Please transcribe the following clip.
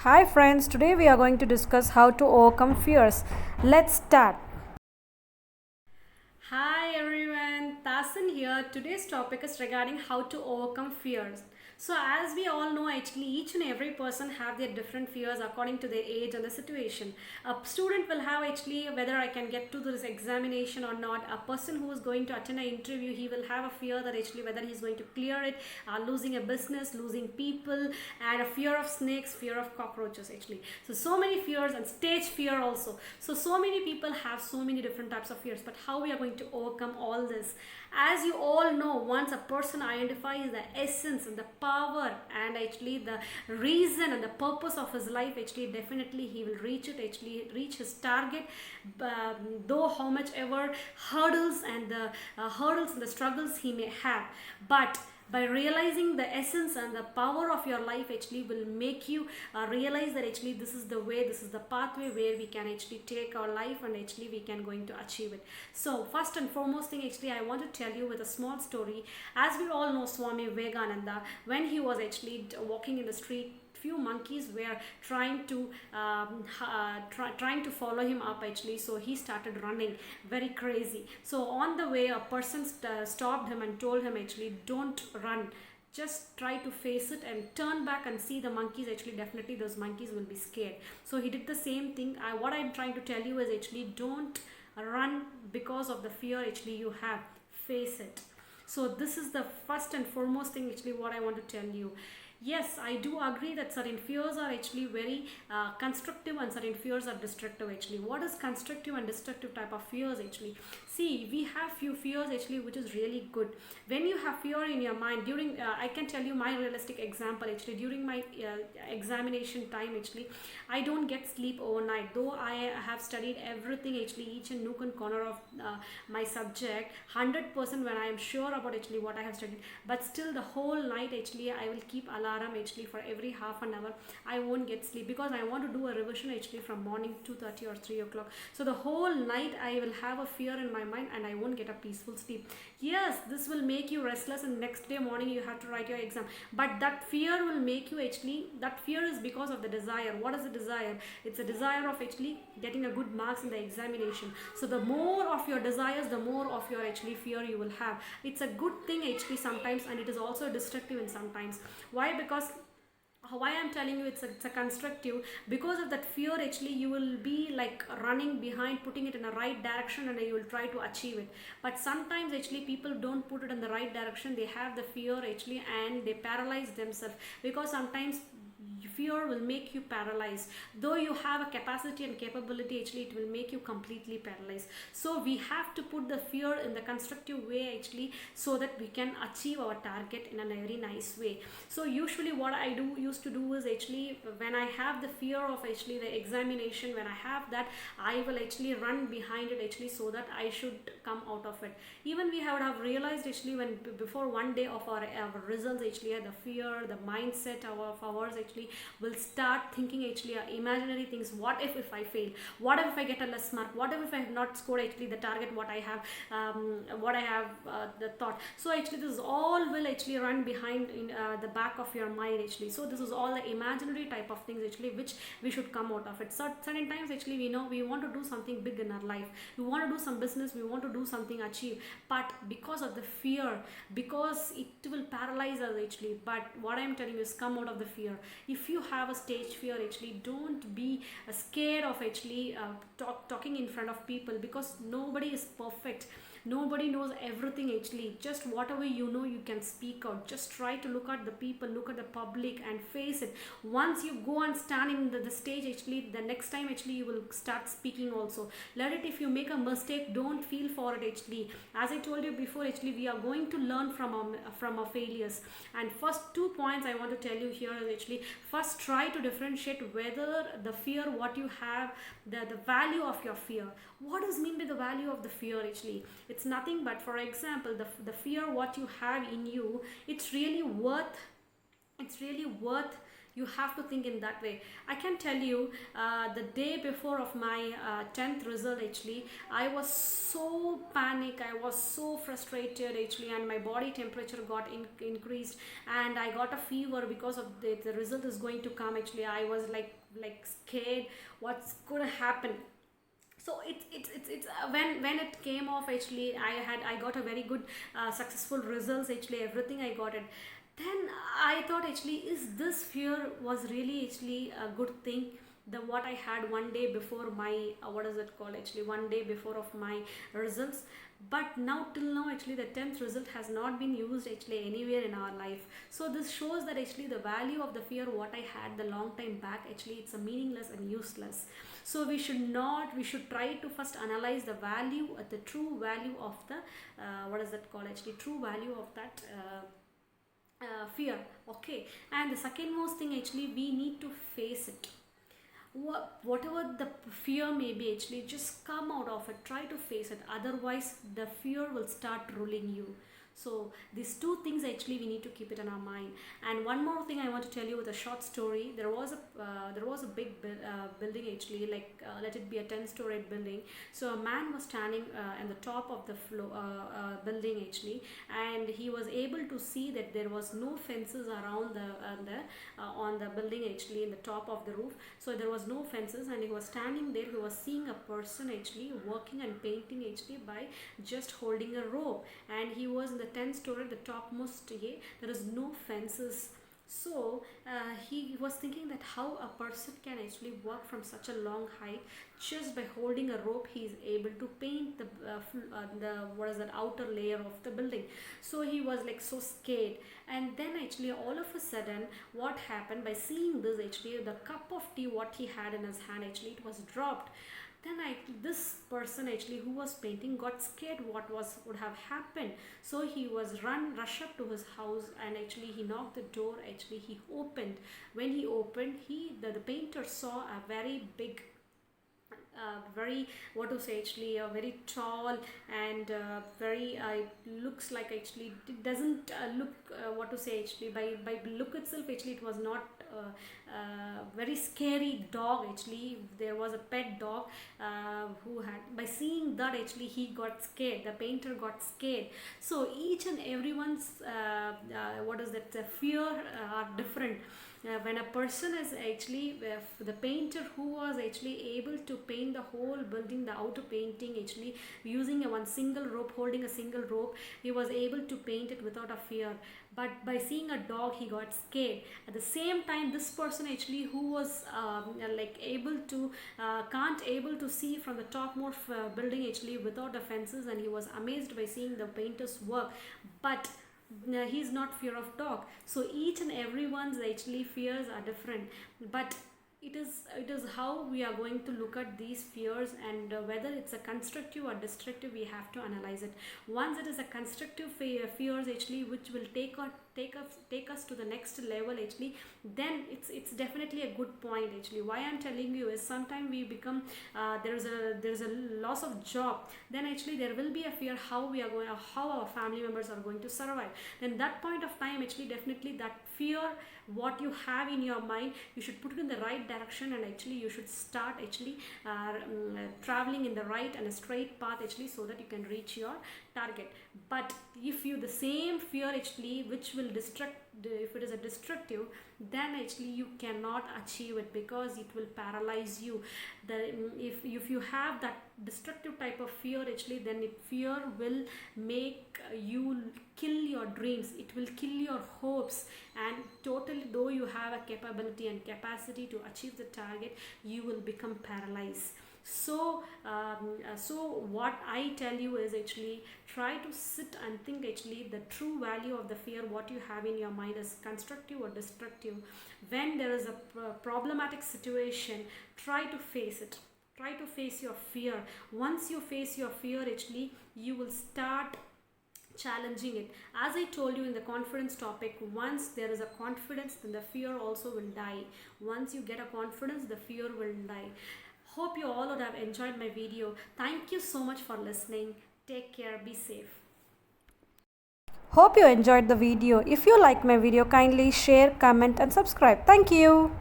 Hi friends, today we are going to discuss how to overcome fears. Let's start. Hi everyone, Tasin here. Today's topic is regarding how to overcome fears. So as we all know, actually each and every person have their different fears according to their age and the situation. A student will have actually whether I can get to this examination or not. A person who is going to attend an interview, he will have a fear that actually whether he's going to clear it, losing a business, losing people, and a fear of snakes, fear of cockroaches actually. So many fears, and stage fear also. So many people have so many different types of fears, but how we are going to overcome all this? As you all know, once a person identifies the essence and the power and actually the reason and the purpose of his life, actually definitely he will reach it, actually reach his target, though how much ever hurdles and the struggles he may have. But by realizing the essence and the power of your life actually will make you realize that actually this is the way, this is the pathway where we can actually take our life and actually we can going to achieve it. So first and foremost thing, actually I want to tell you with a small story. As we all know, Swami Vivekananda, when he was actually walking in the street, few monkeys were trying to follow him up actually, so he started running very crazy. So on the way, a person stopped him and told him actually, don't run, just try to face it and turn back and see the monkeys. Actually definitely those monkeys will be scared. So he did the same thing. What I'm trying to tell you is actually don't run because of the fear actually you have. Face it. So this is the first and foremost thing actually what I want to tell you. Yes, I do agree that certain fears are actually very constructive and certain fears are destructive actually. What is constructive and destructive type of fears actually? See, we have few fears actually which is really good. When you have fear in your mind during, I can tell you my realistic example actually. During my examination time actually, I don't get sleep overnight. Though I have studied everything actually, each and nook and corner of my subject, 100% when I am sure about actually what I have studied. But still the whole night actually I will keep alarm actually for every half an hour. I won't get sleep because I want to do a revision actually from morning 2:30 or 3 o'clock. So the whole night I will have a fear in my mind and I won't get a peaceful sleep. Yes, this will make you restless, and next day morning you have to write your exam. But that fear will make you actually, that fear is because of the desire. What is the desire? It's a desire of actually getting a good marks in the examination. So the more of your desires, the more of your actually fear you will have. It's a good thing actually sometimes, and it is also destructive in sometimes. Why? Because why I'm telling you it's a constructive, because of that fear actually you will be like running behind, putting it in the right direction, and you will try to achieve it. But sometimes actually people don't put it in the right direction. They have the fear actually and they paralyze themselves, because sometimes fear will make you paralyzed. Though you have a capacity and capability, actually it will make you completely paralyzed. So we have to put the fear in the constructive way actually, so that we can achieve our target in a very nice way. So usually what I do used to do is actually, when I have the fear of actually the examination, when I have that, I will actually run behind it actually, so that I should come out of it. Even we have realized actually, when before one day of our results actually, the fear, the mindset of ours actually will start thinking actually imaginary things. What if I fail? What if I get a less mark? What if I have not scored actually the target what I have the thought? So actually this all will actually run behind in the back of your mind actually. So this is all the imaginary type of things actually which we should come out of it. So certain times actually we know we want to do something big in our life, we want to do some business, we want to do something achieve, but because of the fear, because it will paralyze us actually. But what I'm telling you is come out of the fear. If you have a stage fear actually, don't be scared of actually talking in front of people, because nobody is perfect, nobody knows everything actually. Just whatever you know you can speak out. Just try to look at the people, look at the public and face it. Once you go and stand in the stage actually, the next time actually you will start speaking also. Let it, if you make a mistake, don't feel for it actually. As I told you before actually, we are going to learn from our failures. And first 2 points I want to tell you here is actually, first try to differentiate whether the fear what you have, the value of your fear. What does mean by the value of the fear actually? It's nothing but, for example, the fear what you have in you, it's really worth You have to think in that way. I can tell you, the day before of my 10th result actually, I was so panic, I was so frustrated actually, and my body temperature got increased, and I got a fever because of the result is going to come actually. I was like scared what's gonna happen. So it's when it came off actually, I got a very good successful results actually, everything I got it. Then I thought actually, is this fear was really actually a good thing? The what I had one day before my what is it called actually, one day before of my results. But now till now actually the 10th result has not been used actually anywhere in our life. So this shows that actually the value of the fear what I had the long time back, actually it's a meaningless and useless. So we should try to first analyze the value, the true value of the what is that called actually, true value of that fear. Okay, and the second most thing actually, we need to face it. Whatever the fear may be actually, just come out of it, try to face it, otherwise the fear will start ruling you. So these two things actually we need to keep it in our mind. And one more thing I want to tell you with a short story. There was a big building actually, like let it be a 10-story building. So a man was standing on the top of the building actually, and he was able to see that there was no fences around the on the building actually, in the top of the roof. So there was no fences, and he was standing there. He was seeing a person actually working and painting actually by just holding a rope, and he was in the 10th story, the topmost. There is no fences. So he was thinking that how a person can actually work from such a long height just by holding a rope. He is able to paint the what is that, outer layer of the building. So he was like so scared. And then actually all of a sudden what happened, by seeing this actually, the cup of tea what he had in his hand actually, it was dropped. Then this person actually who was painting got scared what would have happened. So he was rush up to his house, and actually he knocked the door. Actually he opened. When he opened, the painter saw a very big, very, what to say actually, very tall and very looks like actually, it doesn't look what to say actually, by look itself actually, it was not very scary dog actually. There was a pet dog who had, by seeing that actually he got scared, the painter got scared. So each and everyone's what is that, fear are different. When a person is actually, the painter who was actually able to paint the whole building, the outer painting actually, using one single rope, holding a single rope, he was able to paint it without a fear. But by seeing a dog, he got scared. At the same time, this person actually who was like able to can't able to see from the topmost building actually without the fences, and he was amazed by seeing the painter's work. But he's not fear of dog. So each and everyone's actually fears are different. But it is how we are going to look at these fears, and whether it's a constructive or destructive, we have to analyze it. Once it is a constructive fears actually, which will take us to the next level actually, then it's definitely a good point actually. Why I'm telling you is, sometimes we become there's a loss of job, then actually there will be a fear how we are going, how our family members are going to survive. Then that point of time actually, definitely that fear what you have in your mind, you should put it in the right direction, and actually you should start actually traveling in the right and a straight path actually, so that you can reach your target. But if you, the same fear actually which will destruct, if it is a destructive, then actually you cannot achieve it, because it will paralyze you. If you have that destructive type of fear actually, then fear will make you kill your dreams, it will kill your hopes, and totally, though you have a capability and capacity to achieve the target, you will become paralyzed. So what I tell you is actually, try to sit and think actually the true value of the fear what you have in your mind is constructive or destructive. When there is a problematic situation, try to face it. Try to face your fear. Once you face your fear actually, you will start challenging it. As I told you in the confidence topic, once there is a confidence, then the fear also will die. Once you get a confidence, the fear will die. Hope you all would have enjoyed my video. Thank you so much for listening. Take care. Be safe. Hope you enjoyed the video. If you like my video, kindly share, comment and subscribe. Thank you.